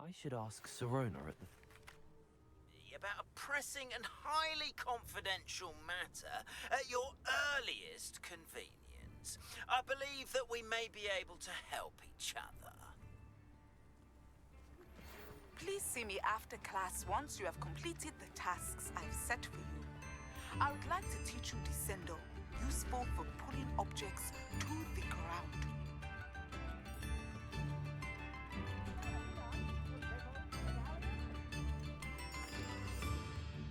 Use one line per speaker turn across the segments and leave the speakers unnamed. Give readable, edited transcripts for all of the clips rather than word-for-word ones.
I should ask Serona at the...
About a pressing and highly confidential matter at your earliest convenience. I believe that we may be able to help each other.
Please see me after class once you have completed the tasks I've set for you. I would like to teach you Descendo, useful for pulling objects to the ground.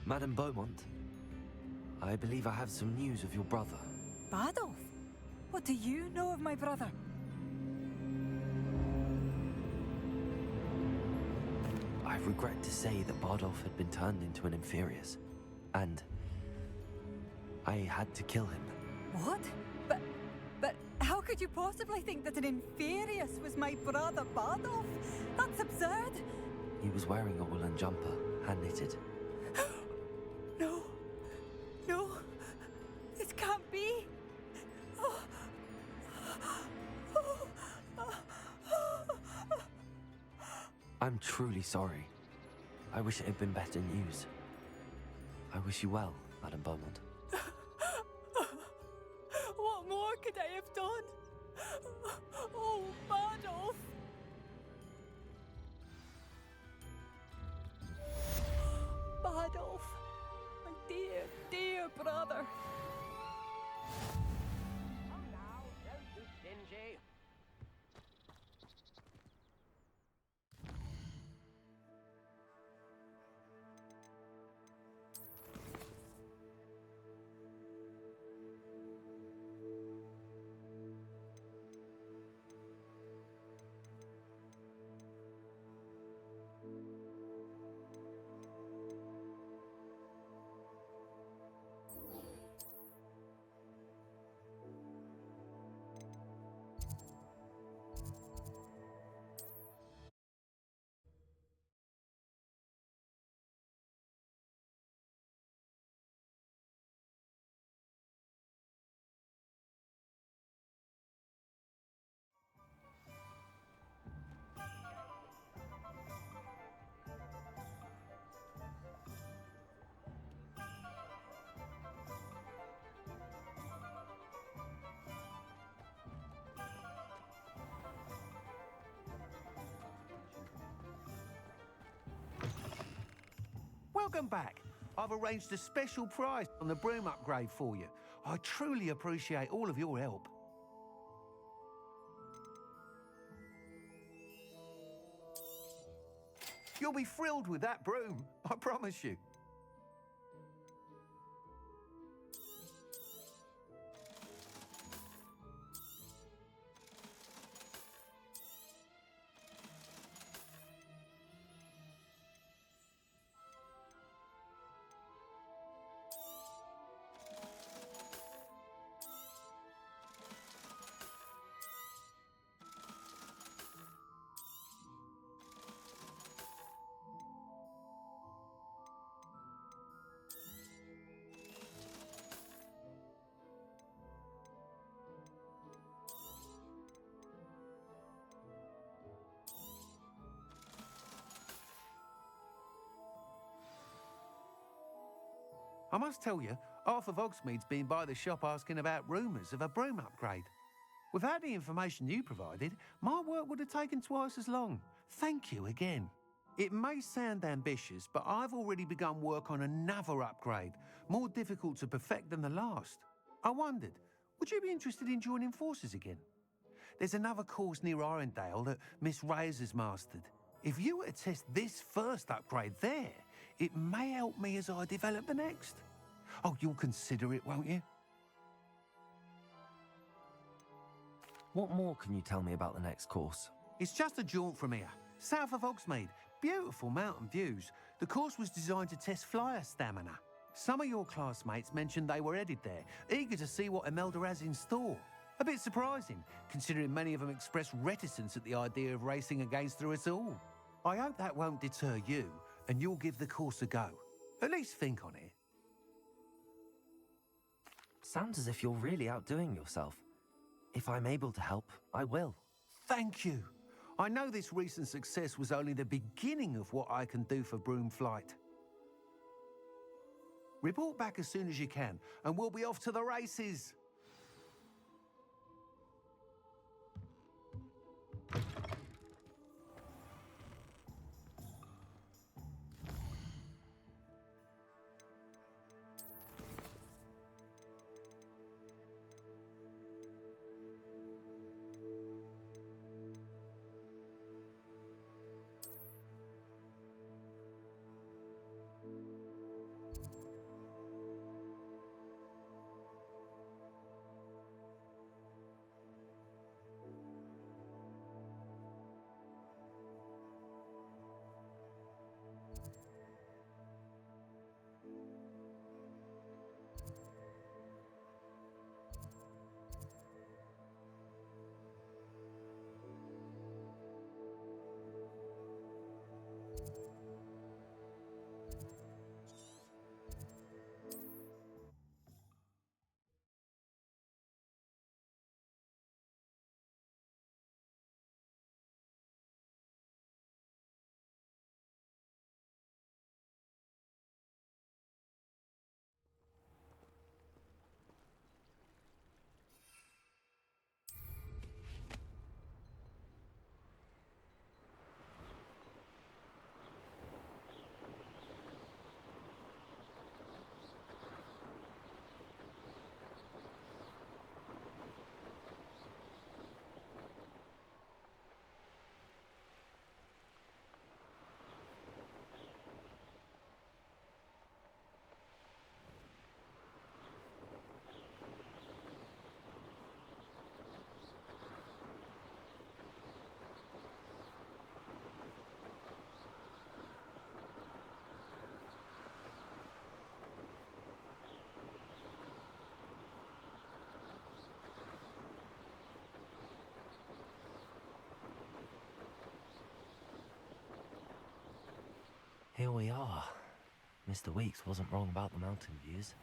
Madame Beaumont, I believe I have some news of your brother.
Bardolph? What do you know of my brother?
I regret to say that Bardolph had been turned into an Inferius, and I had to kill him.
What? But how could you possibly think that an Inferius was my brother Bardolph? That's absurd!
He was wearing a woolen jumper, hand-knitted.
No, it can't be.
I'm truly sorry. I wish it had been better news. I wish you well, Madame Beaumont.
What more could I have done? Oh, Bardolph! Bardolph, my dear, dear brother.
Come now, don't be stingy.
Welcome back. I've arranged a special prize on the broom upgrade for you. I truly appreciate all of your help. You'll be thrilled with that broom, I promise you. I must tell you, Arthur Vogsmeade's been by the shop asking about rumours of a broom upgrade. Without the information you provided, my work would have taken twice as long. Thank you again. It may sound ambitious, but I've already begun work on another upgrade, more difficult to perfect than the last. I wondered, would you be interested in joining forces again? There's another course near Arendale that Miss Reyes has mastered. If you were to test this first upgrade there, it may help me as I develop the next. Oh, you'll consider it, won't you?
What more can you tell me about the next course?
It's just a jaunt from here, south of Hogsmeade. Beautiful mountain views. The course was designed to test flyer stamina. Some of your classmates mentioned they were headed there, eager to see what Imelda has in store. A bit surprising, considering many of them expressed reticence at the idea of racing against her at all. I hope that won't deter you, and you'll give the course a go. At least think on it.
Sounds as if you're really outdoing yourself. If I'm able to help, I will.
Thank you. I know this recent success was only the beginning of what I can do for Broomflight. Report back as soon as you can, and we'll be off to the races.
Here we are. Mr. Weeks wasn't wrong about the mountain views.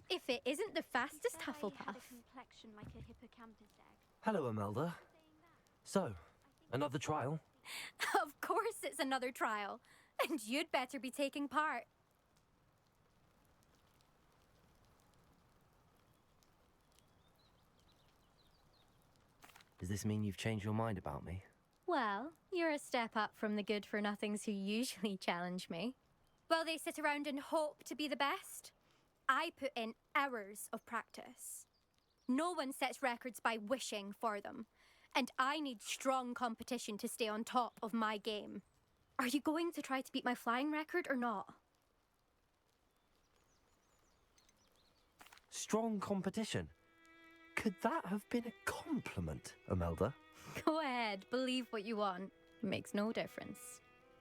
If it isn't the fastest
Said I had
Hufflepuff.
a complexion like a hippocampus egg.
Hello, Imelda. So, another trial?
Of course it's another trial. And you'd better be taking part.
Does this mean you've changed your mind about me?
Well, you're a step up from the good-for-nothings who usually challenge me. While they sit around and hope to be the best, I put in hours of practice. No one sets records by wishing for them, and I need strong competition to stay on top of my game. Are you going to try to beat my flying record or not?
Strong competition? Could that have been a compliment, Imelda?
Go ahead, believe what you want. It makes no difference.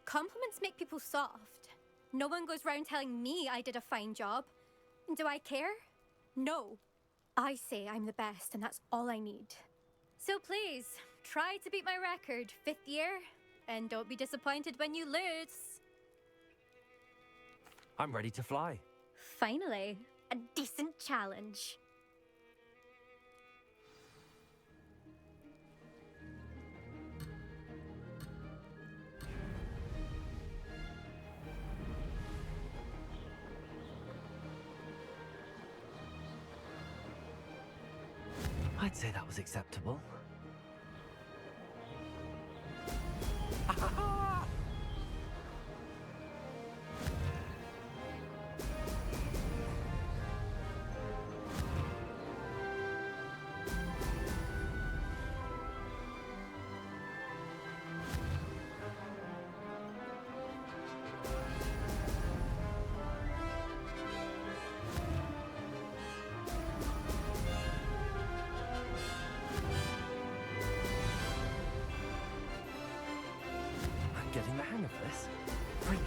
Compliments make people soft. No one goes round telling me I did a fine job. And do I care? No. I say I'm the best, and that's all I need. So please, try to beat my record, 5th year, and don't be disappointed when you lose.
I'm ready to fly.
Finally, a decent challenge.
I'd say that was acceptable. Getting the hang of this. Brilliant.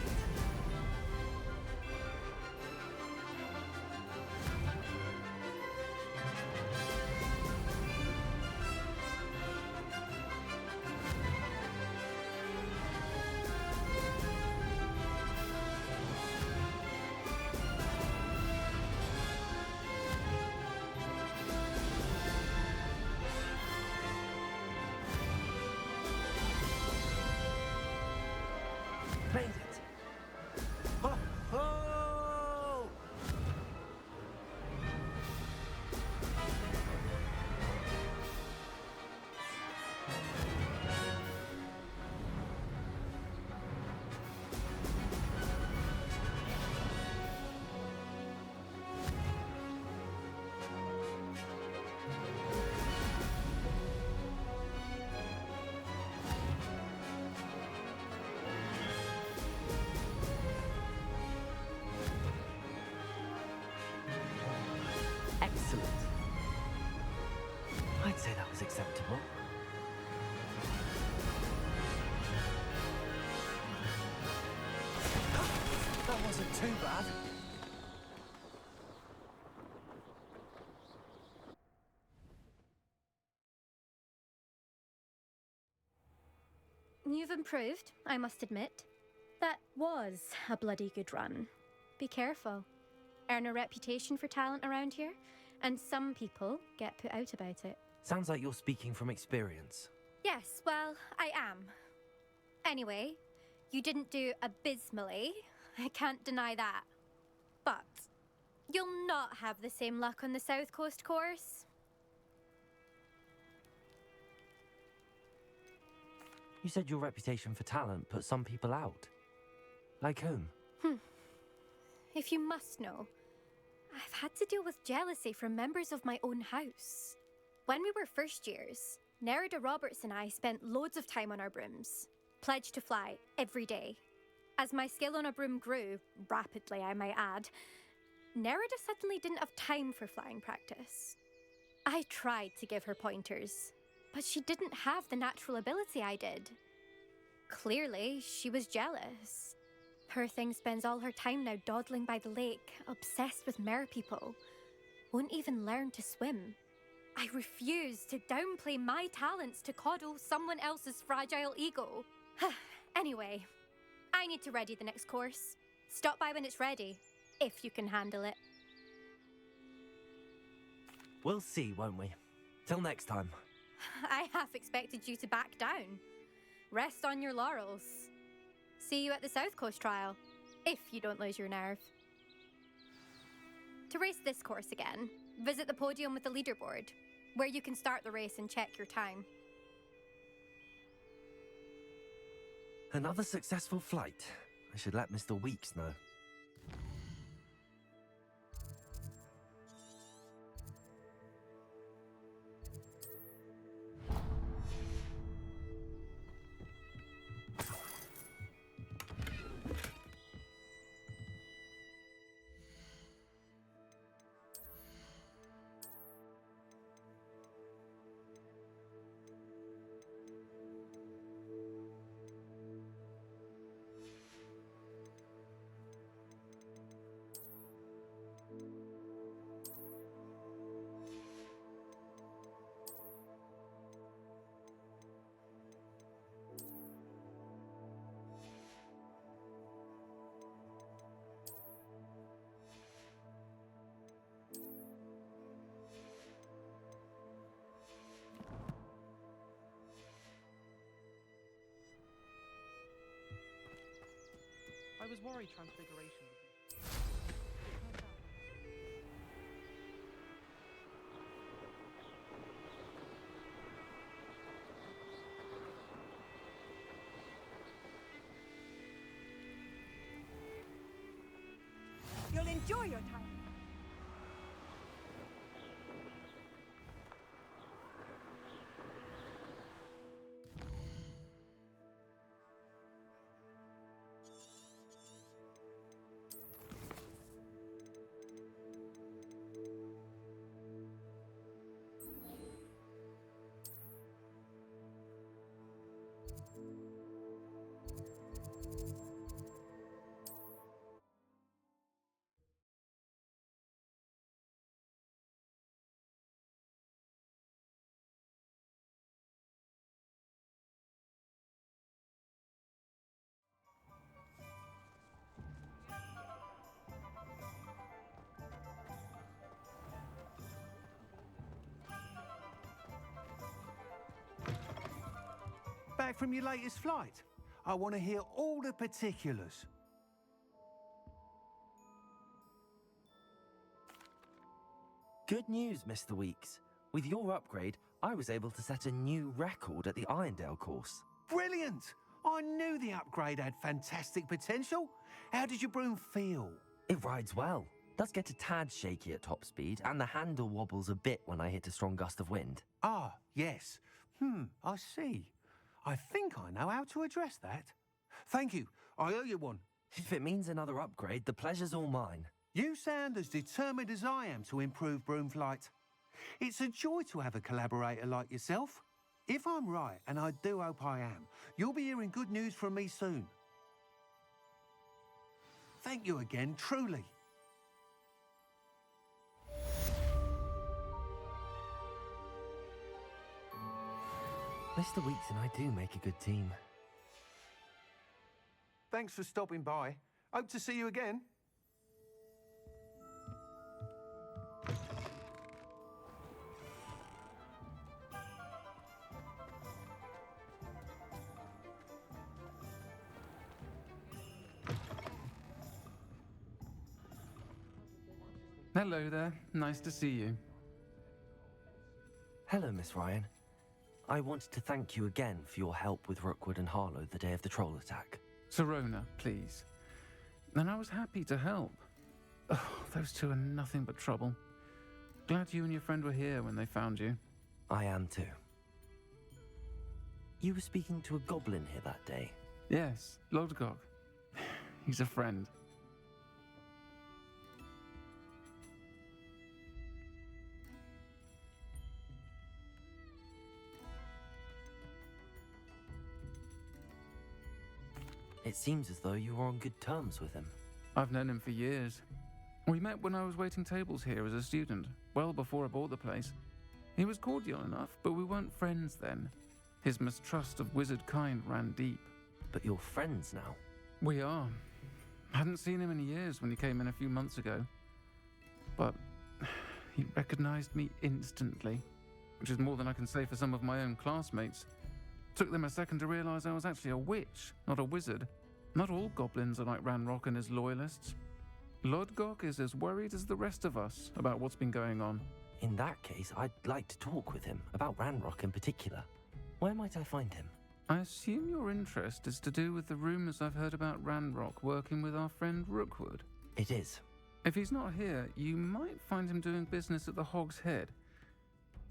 say that was acceptable. That wasn't too bad.
You've improved, I must admit. That was a bloody good run. Be careful. Earn a reputation for talent around here, and some people get put out about it.
Sounds like you're speaking from experience.
Yes, well, I am. Anyway, you didn't do abysmally. I can't deny that. But you'll not have the same luck on the South Coast course.
You said your reputation for talent put some people out. Like whom?
If you must know, I've had to deal with jealousy from members of my own house. When we were first years, Nerida Roberts and I spent loads of time on our brooms, pledged to fly every day. As my skill on a broom grew, rapidly I might add, Nerida suddenly didn't have time for flying practice. I tried to give her pointers, but she didn't have the natural ability I did. Clearly, she was jealous. Poor thing spends all her time now dawdling by the lake, obsessed with merpeople. Won't even learn to swim. I refuse to downplay my talents to coddle someone else's fragile ego. Anyway, I need to ready the next course. Stop by when it's ready, if you can handle it.
We'll see, won't we? Till next time.
I half expected you to back down. Rest on your laurels. See you at the South Coast trial, if you don't lose your nerve. To race this course again, visit the podium with the leaderboard, where you can start the race and check your time.
Another successful flight. I should let Mr. Weeks know.
I was worried Transfiguration would be.
You'll enjoy your time.
Back from your latest flight? I want to hear all the particulars.
Good news, Mr. Weeks. With your upgrade, I was able to set a new record at the Irondale course.
Brilliant! I knew the upgrade had fantastic potential. How did your broom feel?
It rides well. Does get a tad shaky at top speed, and the handle wobbles a bit when I hit a strong gust of wind.
Ah, yes. I see. I think I know how to address that. Thank you. I owe you one.
If it means another upgrade, the pleasure's all mine.
You sound as determined as I am to improve broom flight. It's a joy to have a collaborator like yourself. If I'm right, and I do hope I am, you'll be hearing good news from me soon. Thank you again, truly.
Mr. Weeks and I do make a good team.
Thanks for stopping by. Hope to see you again.
Hello there. Nice to see you.
Hello, Miss Ryan. I wanted to thank you again for your help with Rookwood and Harlow the day of the troll attack.
Sirona, please. And I was happy to help. Oh, those two are nothing but trouble. Glad you and your friend were here when they found you.
I am too. You were speaking to a goblin here that day.
Yes, Lodgok. He's a friend.
It seems as though you were on good terms with him.
I've known him for years. We met when I was waiting tables here as a student, well before I bought the place. He was cordial enough, but we weren't friends then. His mistrust of wizard kind ran deep.
But you're friends now.
We are. Hadn't seen him in years when he came in a few months ago. But he recognized me instantly, which is more than I can say for some of my own classmates. Took them a second to realize I was actually a witch, not a wizard. Not all goblins are like Ranrock and his loyalists. Lodgok is as worried as the rest of us about what's been going on.
In that case, I'd like to talk with him, about Ranrock in particular. Where might I find him?
I assume your interest is to do with the rumors I've heard about Ranrock working with our friend Rookwood.
It is.
If he's not here, you might find him doing business at the Hog's Head.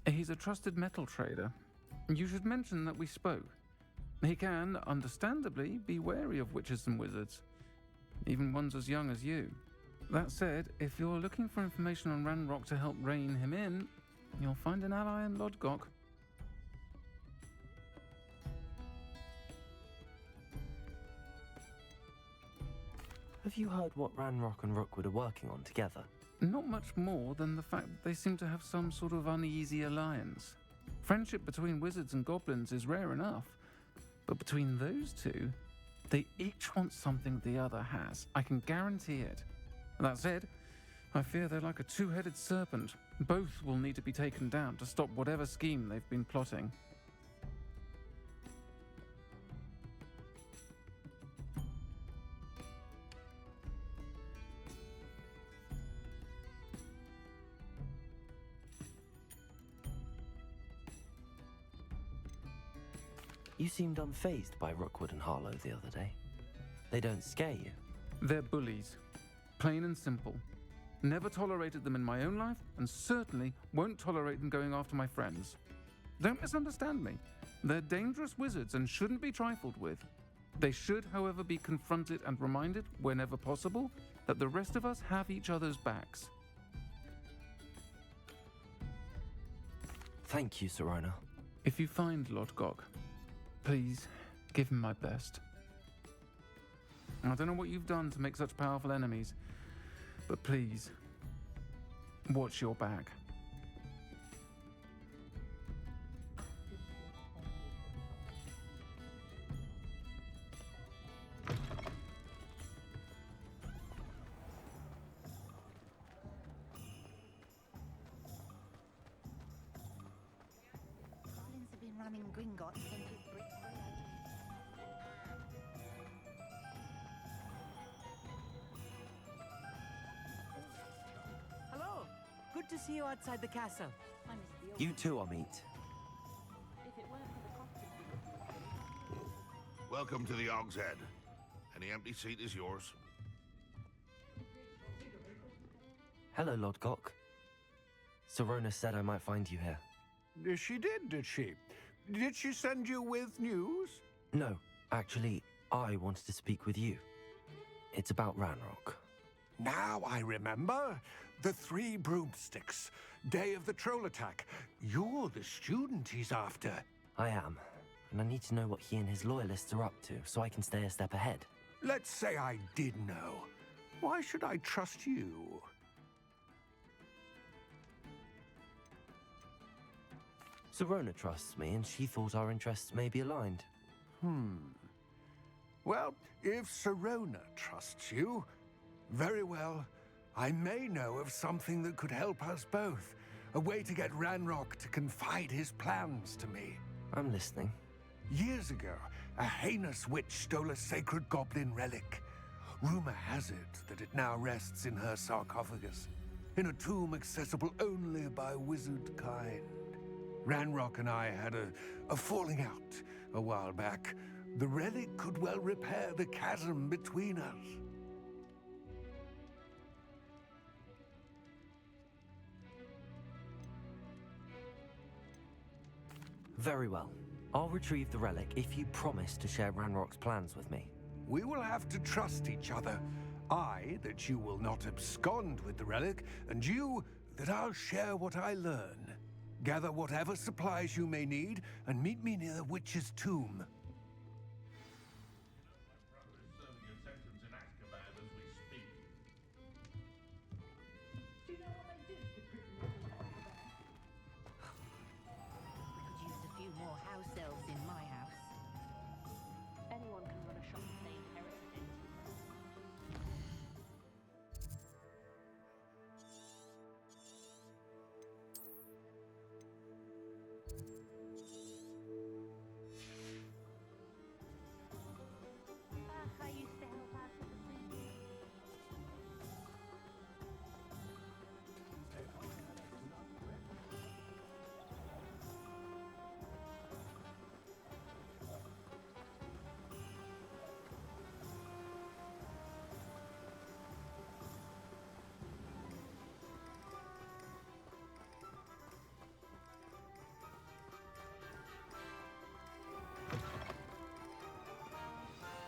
He's a trusted metal trader. You should mention that we spoke. He can, understandably, be wary of witches and wizards, even ones as young as you. That said, if you're looking for information on Ranrock to help rein him in, you'll find an ally in Lodgok.
Have you heard what Ranrock and Rookwood are working on together?
Not much more than the fact that they seem to have some sort of uneasy alliance. Friendship between wizards and goblins is rare enough, but between those two, they each want something the other has. I can guarantee it. That said, I fear they're like a two-headed serpent. Both will need to be taken down to stop whatever scheme they've been plotting.
You seemed unfazed by Rookwood and Harlow the other day. They don't scare you.
They're bullies. Plain and simple. Never tolerated them in my own life, and certainly won't tolerate them going after my friends. Don't misunderstand me. They're dangerous wizards and shouldn't be trifled with. They should, however, be confronted and reminded, whenever possible, that the rest of us have each other's backs.
Thank you, Sirona.
If you find Lodgok, please give him my best. I don't know what you've done to make such powerful enemies, but please, watch your back.
Goblins have been running Gringotts into brick.
Hello. Good to see you outside the castle.
You too, Amit.
Welcome to the Hog's Head. Any empty seat is yours.
Hello, Lodgok. Sirona said I might find you here.
She did she? Did she send you with news?
No, actually, I wanted to speak with you. It's about Ranrock.
Now I remember. The 3 broomsticks. Day of the troll attack. You're the student he's after.
I am, and I need to know what he and his loyalists are up to so I can stay a step ahead.
Let's say I did know. Why should I trust you?
Serona trusts me, and she thought our interests may be aligned.
Well, if Serona trusts you, very well. I may know of something that could help us both. A way to get Ranrock to confide his plans to me.
I'm listening.
Years ago, a heinous witch stole a sacred goblin relic. Rumor has it that it now rests in her sarcophagus, in a tomb accessible only by wizard kind. Ranrock and I had a falling out a while back. The relic could well repair the chasm between us.
Very well. I'll retrieve the relic if you promise to share Ranrock's plans with me.
We will have to trust each other. I, that you will not abscond with the relic, and you, that I'll share what I learn. Gather whatever supplies you may need, and meet me near the witch's tomb.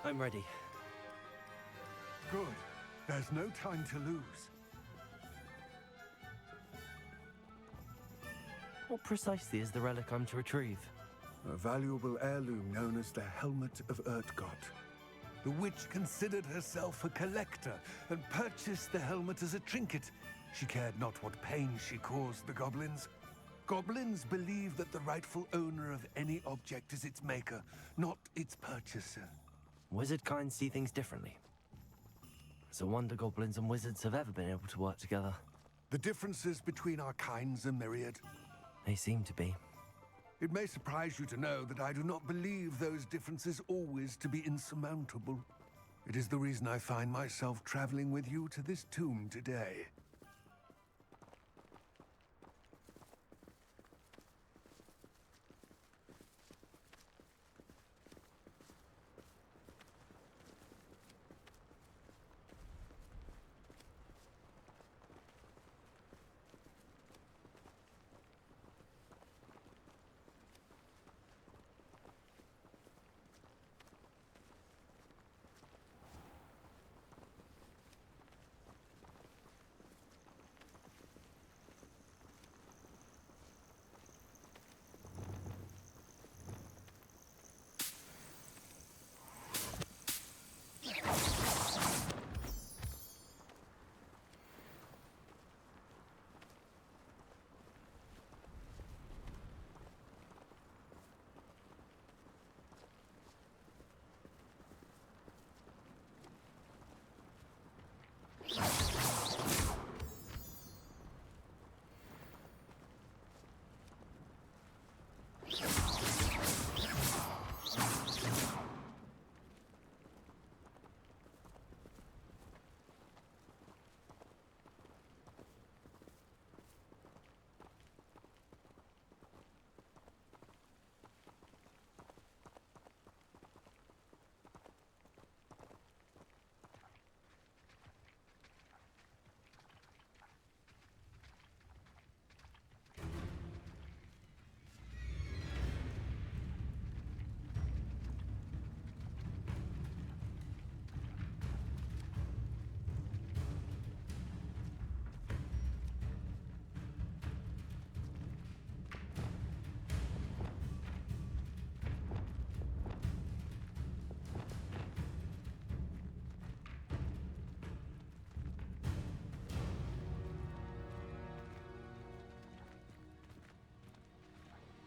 I'm ready.
Good. There's no time to lose.
What precisely is the relic I'm to retrieve?
A valuable heirloom known as the Helmet of Urtgott. The witch considered herself a collector and purchased the helmet as a trinket. She cared not what pain she caused the goblins. Goblins believe that the rightful owner of any object is its maker, not its purchaser.
Wizard kind see things differently. It's a wonder goblins and wizards have ever been able to work together.
The differences between our kinds are myriad.
They seem to be.
It may surprise you to know that I do not believe those differences always to be insurmountable. It is the reason I find myself traveling with you to this tomb today.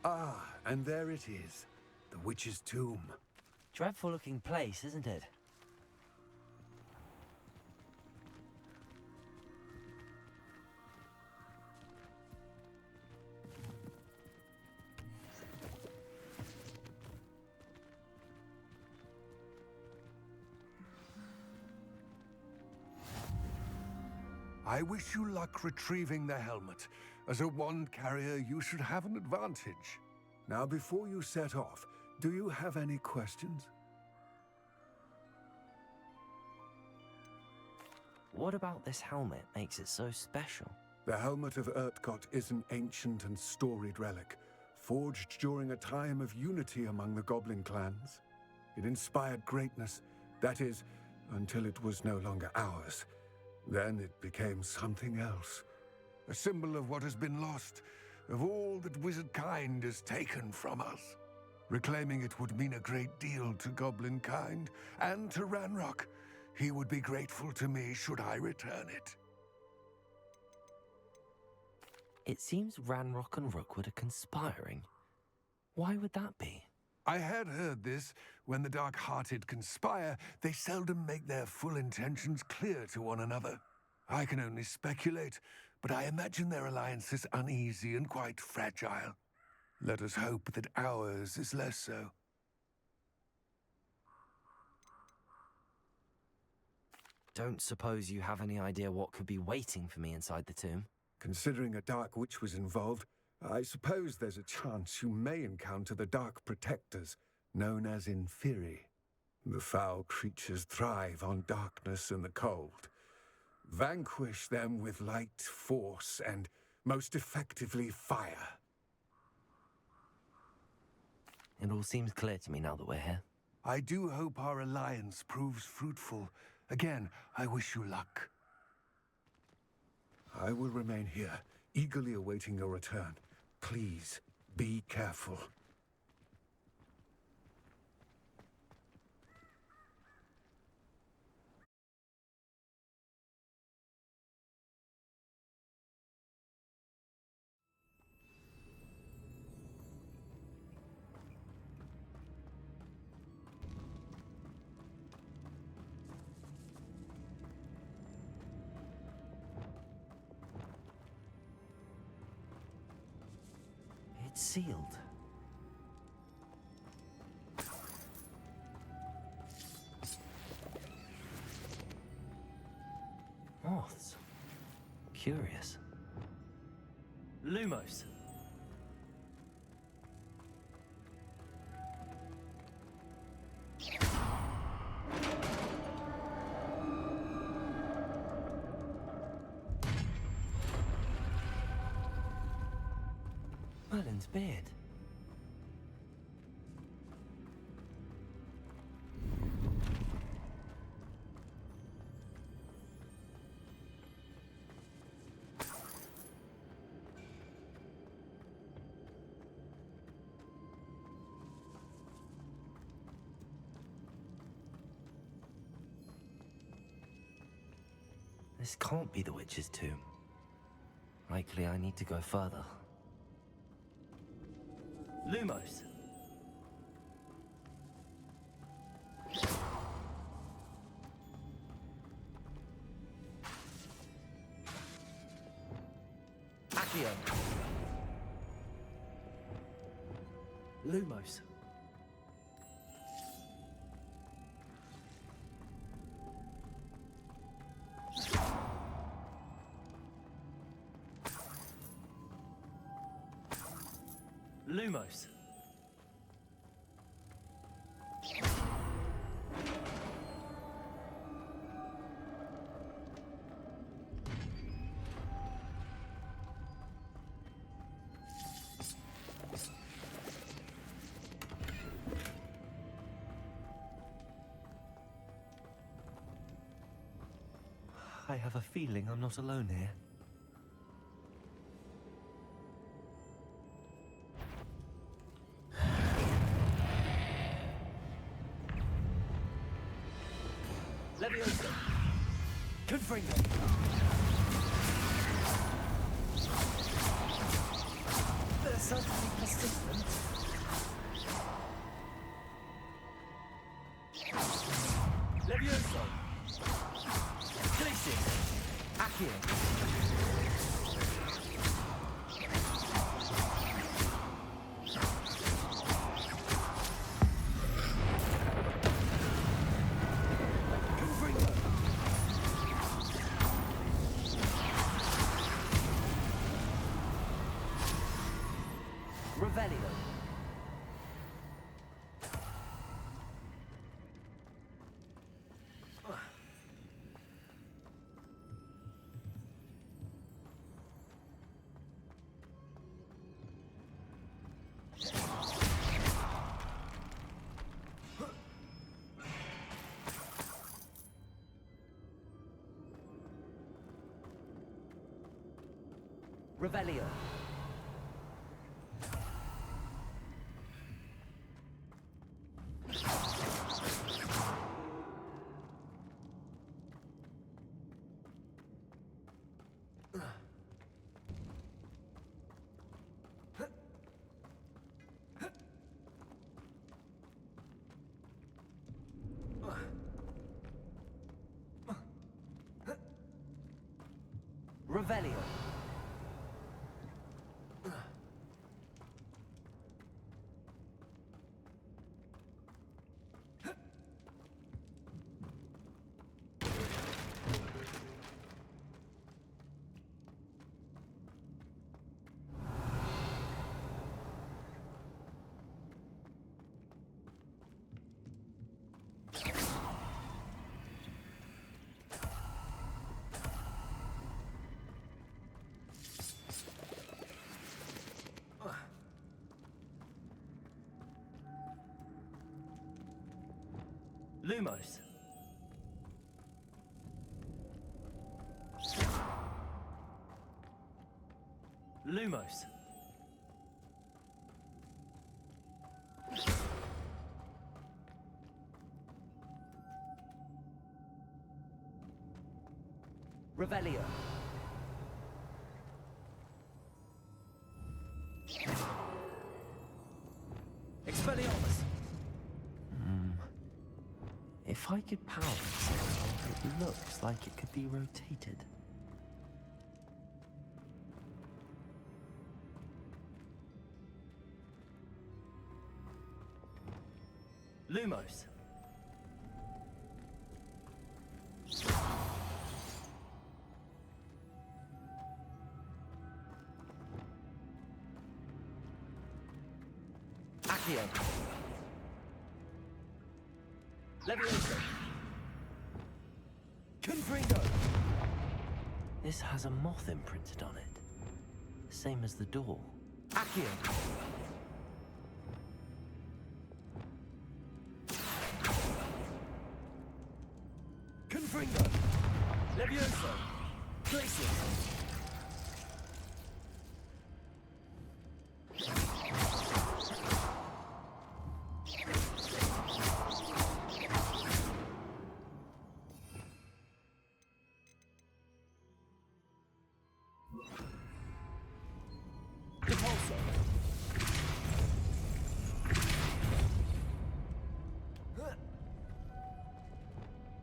Ah, and there it is. The witch's tomb.
Dreadful looking place, isn't it?
I wish you luck retrieving the helmet. As a wand carrier, you should have an advantage. Now, before you set off, do you have any questions?
What about this helmet makes it so special?
The helmet of Urtkot is an ancient and storied relic, forged during a time of unity among the Goblin clans. It inspired greatness, that is, until it was no longer ours. Then it became something else. A symbol of what has been lost, of all that wizard kind has taken from us. Reclaiming it would mean a great deal to Goblin kind, and to Ranrock. He would be grateful to me should I return it.
It seems Ranrock and Rookwood are conspiring. Why would that be?
I had heard this. When the dark-hearted conspire, they seldom make their full intentions clear to one another. I can only speculate, but I imagine their alliance is uneasy and quite fragile. Let us hope that ours is less so.
Don't suppose you have any idea what could be waiting for me inside the tomb?
Considering a dark witch was involved, I suppose there's a chance you may encounter the Dark Protectors, known as Inferi. The foul creatures thrive on darkness and the cold. Vanquish them with light, force, and, most effectively, fire.
It all seems clear to me now that we're here.
I do hope our alliance proves fruitful. Again, I wish you luck. I will remain here, eagerly awaiting your return. Please, be careful.
It's sealed. Moths. Curious. Lumos. Merlin's beard. This can't be the witch's tomb. Likely I need to go further. Lumos. Accio. Lumos. Lumos. I have a feeling I'm not alone here. Leviosa! Confringo! certainly persistent. Levioso! Glacier! Accio! Revelio. Revelio. Revelio. Lumos. Lumos. Revelio. Expelliarmus. If I could power it, it looks like it could be rotated. Lumos. Accio. Levioso. Confringo. This has a moth imprinted on it. Same as the door. Accio. Confringo. Levioso. Glacier.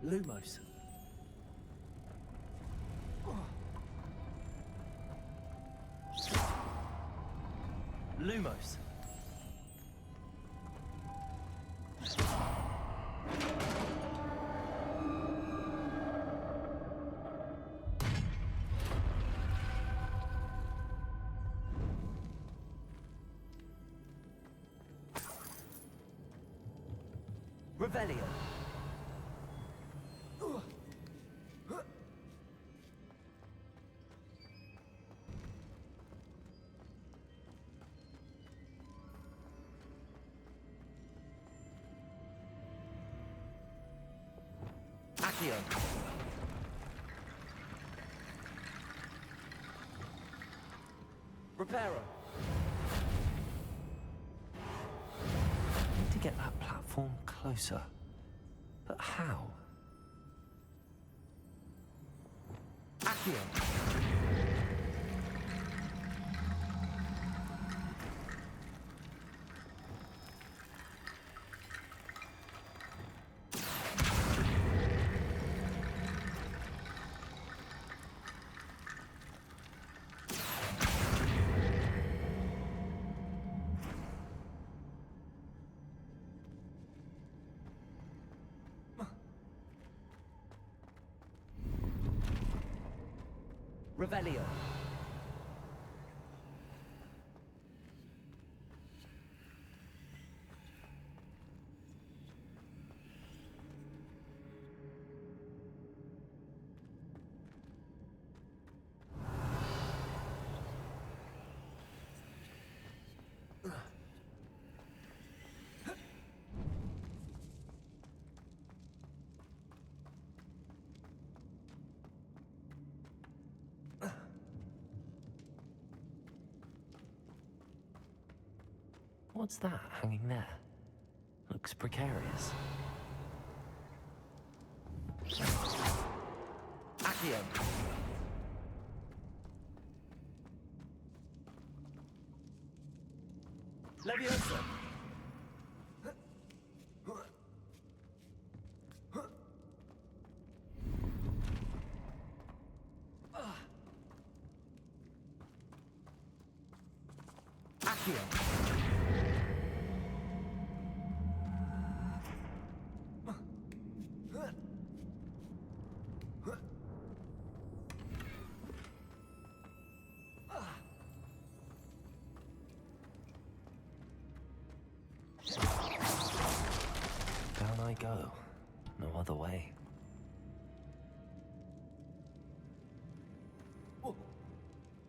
Lumos. Lumos. Revelio. Accio. Reparo. Need to get that platform closer. But how? Accio. Revelio. What's that hanging there? Looks precarious. Accio. Leviosa. Accio. Down I go. No other way.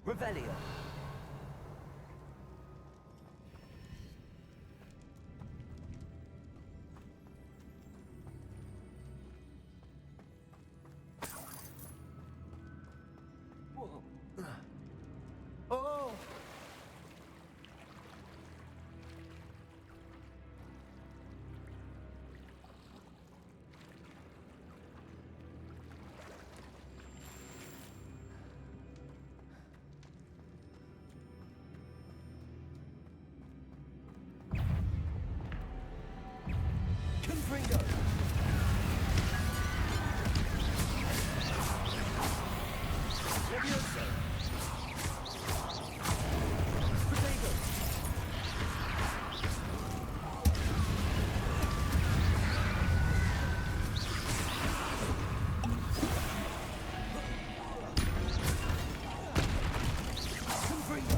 Revelio. Oh! Confringo! Leviosa! Protego! Confringo!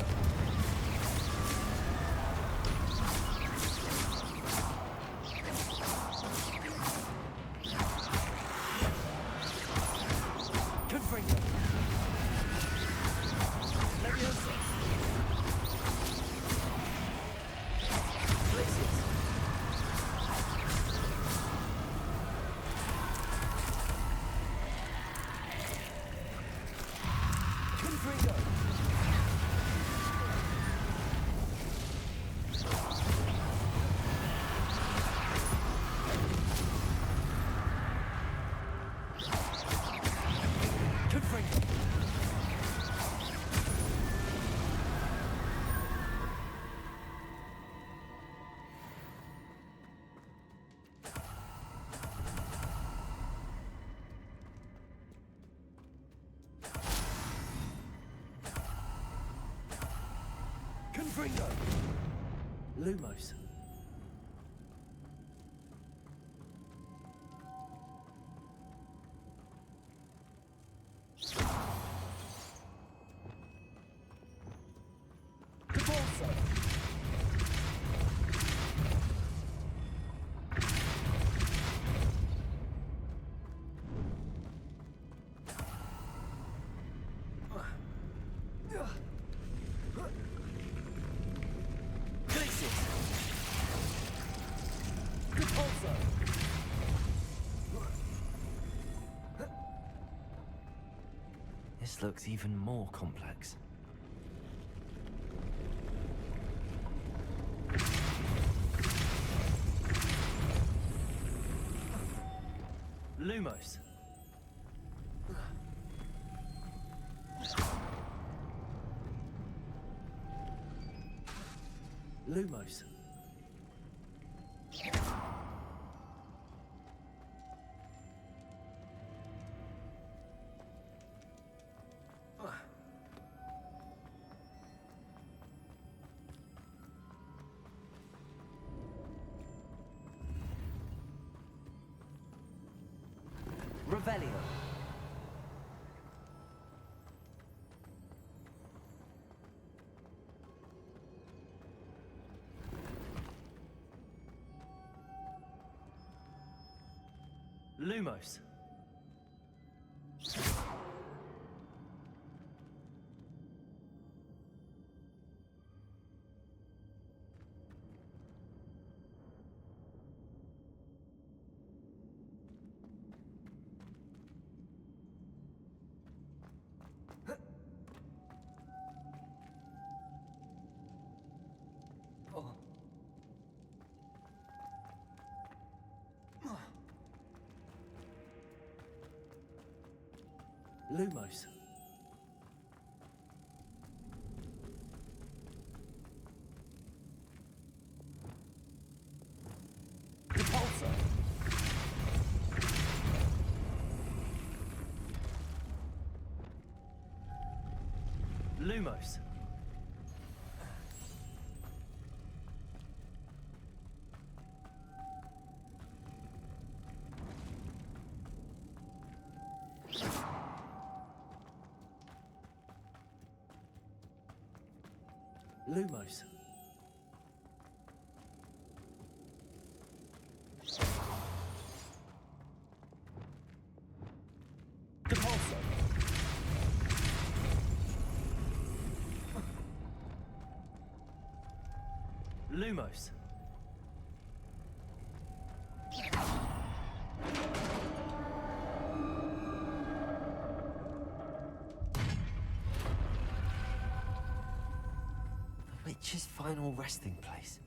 Confringo! Leviosa! Places! Confringo! Confringo! Confringo! Lumos. Cabalso. Glacius. Cabalso. This looks even more complex. Lumos. Lumos. Revelio. Lumos. Lumos. Repulsor. Lumos. Lumos. Repulsor. Lumos. The witch's final resting place.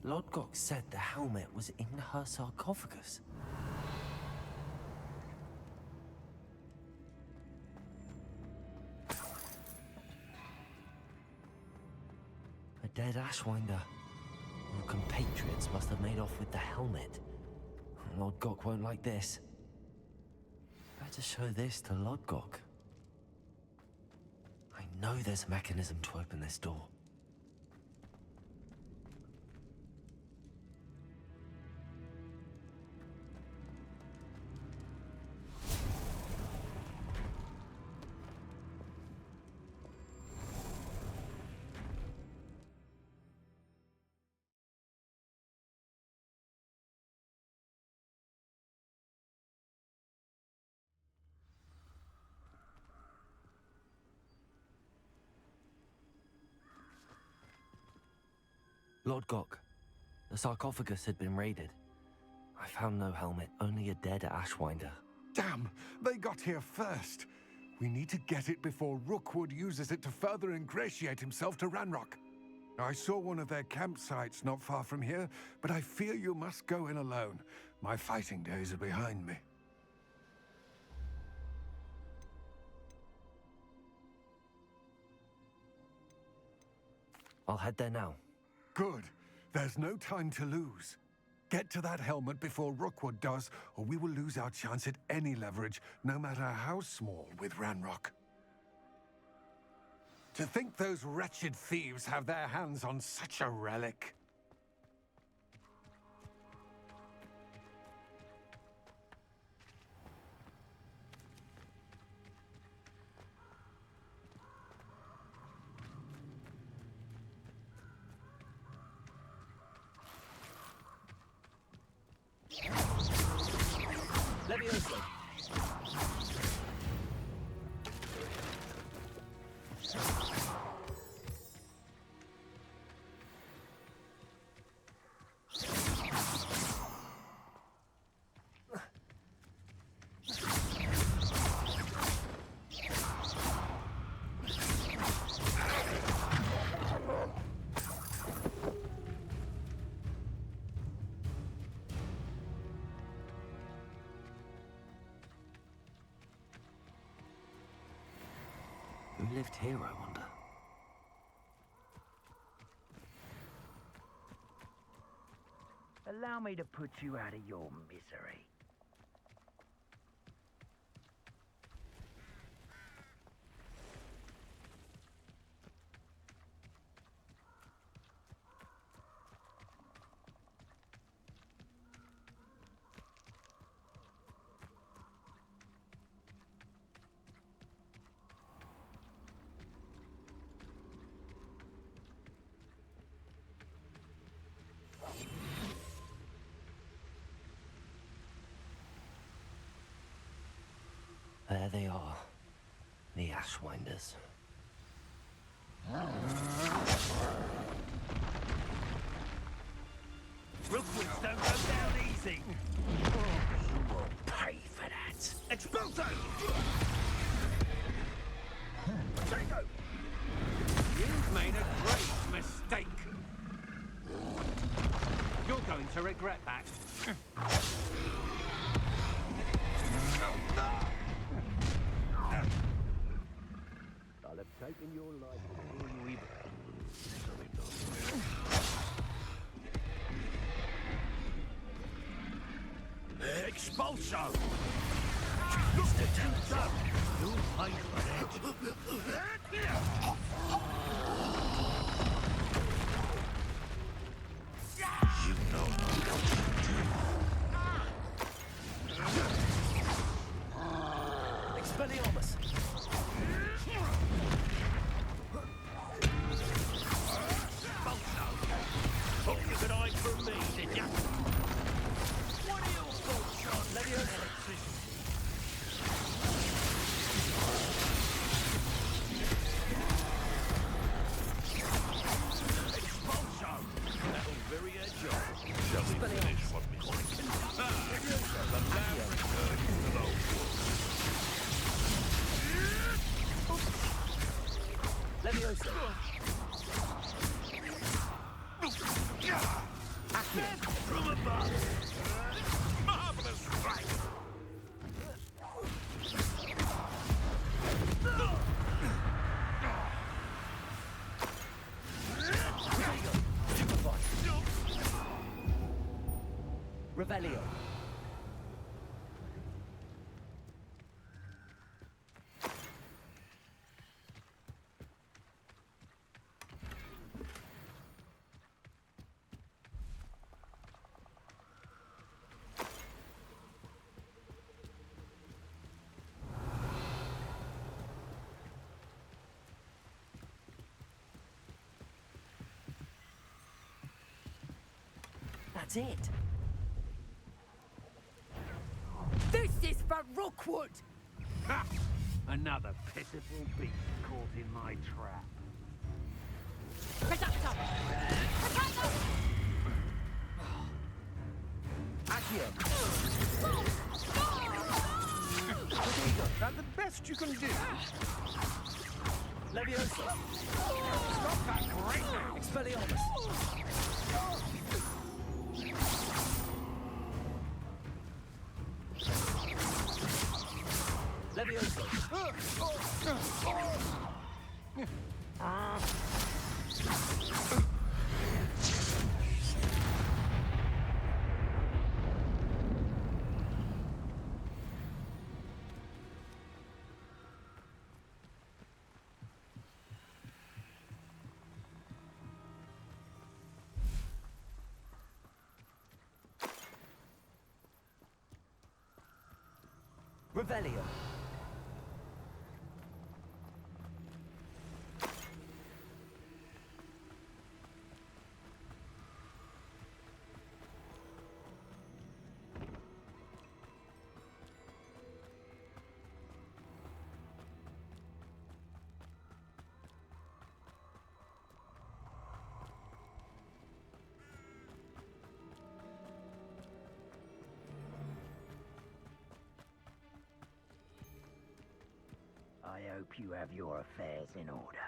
Lodgok said the helmet was in her sarcophagus. A dead Ashwinder. Your compatriots must have made off with the helmet. Lodgok won't like this. Better show this to Lodgok. I know there's a mechanism to open this door. Lodgok, the sarcophagus had been raided. I found no helmet, only a dead Ashwinder.
Damn! They got here first. We need to get it before Rookwood uses it to further ingratiate himself to Ranrock. I saw one of their campsites not far from here, but I fear you must go in alone. My fighting days are behind me.
I'll head there now.
Good. There's no time to lose. Get to that helmet before Rookwood does, or we will lose our chance at any leverage, no matter how small, with Ranrock. To think those wretched thieves have their hands on such a relic.
Levioso. Who lived here, I wonder?
Allow me to put you out of your misery.
they are. The Ashwinders.
Rookwoods don't go down easy. You will pay for that. Expulso! Potato!
You've made a great mistake. You're going to regret that.
I'll have taken your life before you even... Expulso! Mr. Tempter! You'll pay for that. You know what you do.
Expelliarmus!
Thought you could hide from me, did ya? What are your thoughts on Leviosa? Expulso! That'll vary a job. Shall we finish what we like? The man returns to the
Leviosa!
From above! Marvelous strike!
Revelio. That's it.
This is for Rookwood!
Ha! Another pitiful beast caught in my trap.
Potato! Potato!
Accio! That's the best you can do.
Leviosa!
Stop that great!
Expelliarmus! Leviosa!
Revelio.
I hope you have your affairs in order.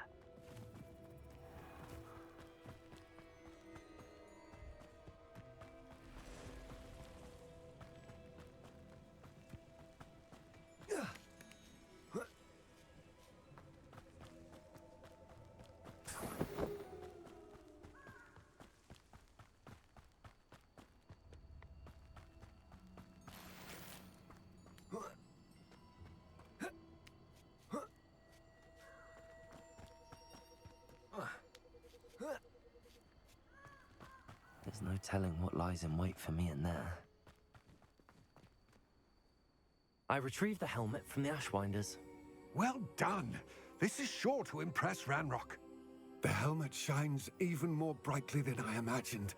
There's no telling what lies in wait for me in there. I retrieved the helmet from the Ashwinders.
Well done. This is sure to impress Ranrock. The helmet shines even more brightly than I imagined.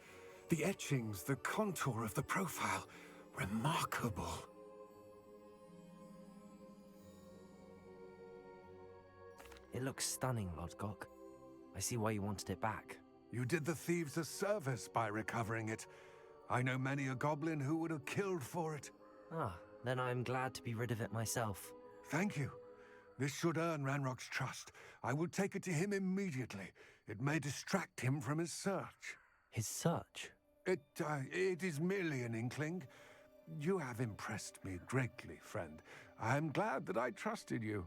The etchings, the contour of the profile, remarkable.
It looks stunning, Lodgok. I see why you wanted it back.
You did the thieves a service by recovering it. I know many a goblin who would have killed for it.
Ah, then I'm glad to be rid of it myself.
Thank you. This should earn Ranrock's trust. I will take it to him immediately. It may distract him from his search.
His search?
It is merely an inkling. You have impressed me greatly, friend. I am glad that I trusted you.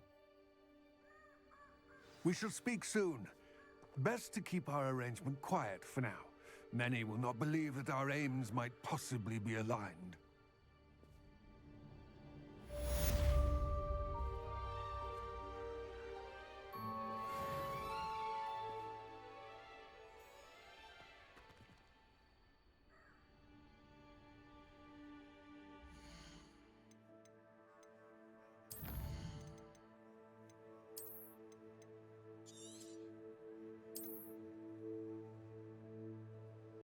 We shall speak soon. Best to keep our arrangement quiet for now. Many will not believe that our aims might possibly be aligned.